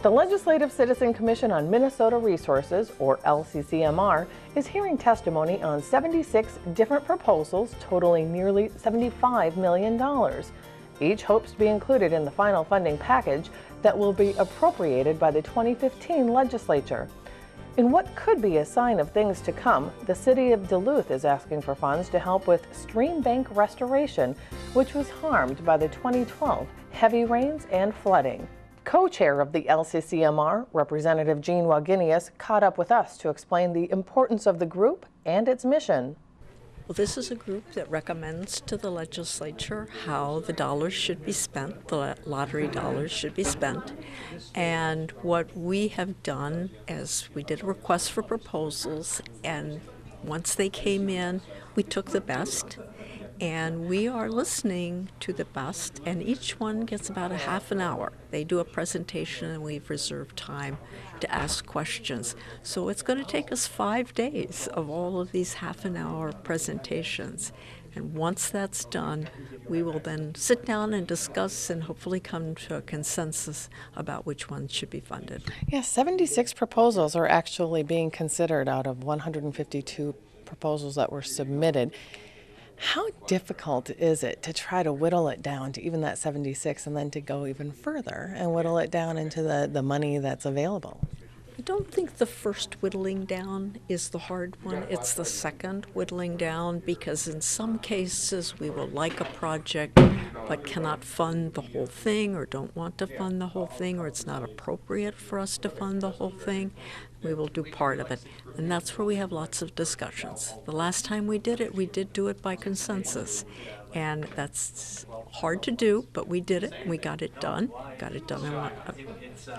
The Legislative-Citizen Commission on Minnesota Resources, or LCCMR, is hearing testimony on 76 different proposals totaling nearly $75 million. Each hopes to be included in the final funding package that will be appropriated by the 2015 legislature. In what could be a sign of things to come, the city of Duluth is asking for funds to help with stream bank restoration, which was harmed by the 2012 heavy rains and flooding. Co-chair of the LCCMR, Representative Jean Wagenius, caught up with us to explain the importance of the group and its mission. Well, this is a group that recommends to the legislature how the dollars should be spent, the lottery dollars should be spent. And what we have done is we did a request for proposals, and once they came in, we took the best. And we are listening to the best, and each one gets about a half an hour. They do a presentation, and we've reserved time to ask questions. So it's going to take us 5 days of all of these half-an-hour presentations. And once that's done, we will then sit down and discuss and hopefully come to a consensus about which ones should be funded. Yes, 76 proposals are actually being considered out of 152 proposals that were submitted. How difficult is it to try to whittle it down to even that 76 and then to go even further and whittle it down into the money that's available? I don't think the first whittling down is the hard one. It's the second whittling down, because in some cases we will like a project but cannot fund the whole thing, or don't want to fund the whole thing, or it's not appropriate for us to fund the whole thing. We will do part of it. And that's where we have lots of discussions. The last time we did it, we did do it by consensus. And that's hard to do, but we did it, and we got it done. Got it done in a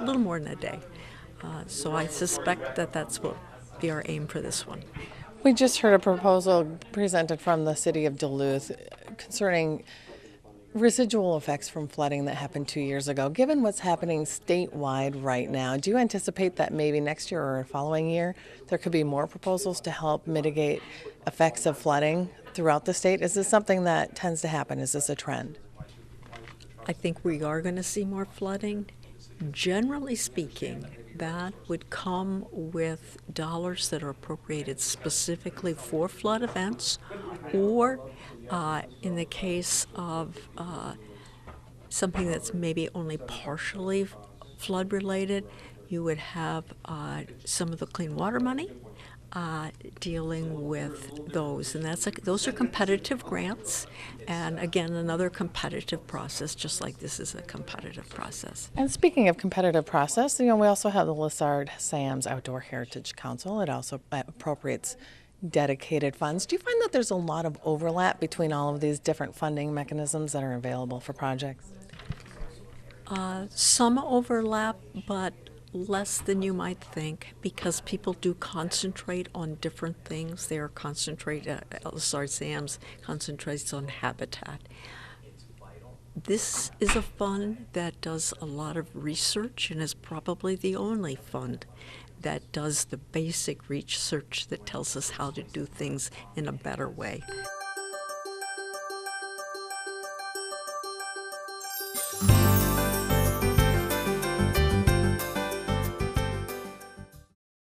little more than a day. So I suspect that that's what be our aim for this one. We just heard a proposal presented from the city of Duluth concerning residual effects from flooding that happened 2 years ago. Given what's happening statewide right now, do you anticipate that maybe next year or following year there could be more proposals to help mitigate effects of flooding throughout the state? Is this something that tends to happen? Is this a trend? I think we are going to see more flooding. Generally speaking, that would come with dollars that are appropriated specifically for flood events, or in the case of something that's maybe only partially flood related, you would have some of the clean water money dealing with those, and those are competitive grants, and again another competitive process, just like this is a competitive process. And speaking of competitive process, we also have the Legisative-Citizens Outdoor Heritage Council. It also appropriates dedicated funds. Do you find that there's a lot of overlap between all of these different funding mechanisms that are available for projects? Some overlap, but less than you might think, because people do concentrate on different things. They are Legisative-Citizens concentrates on habitat. This is a fund that does a lot of research and is probably the only fund that does the basic research that tells us how to do things in a better way.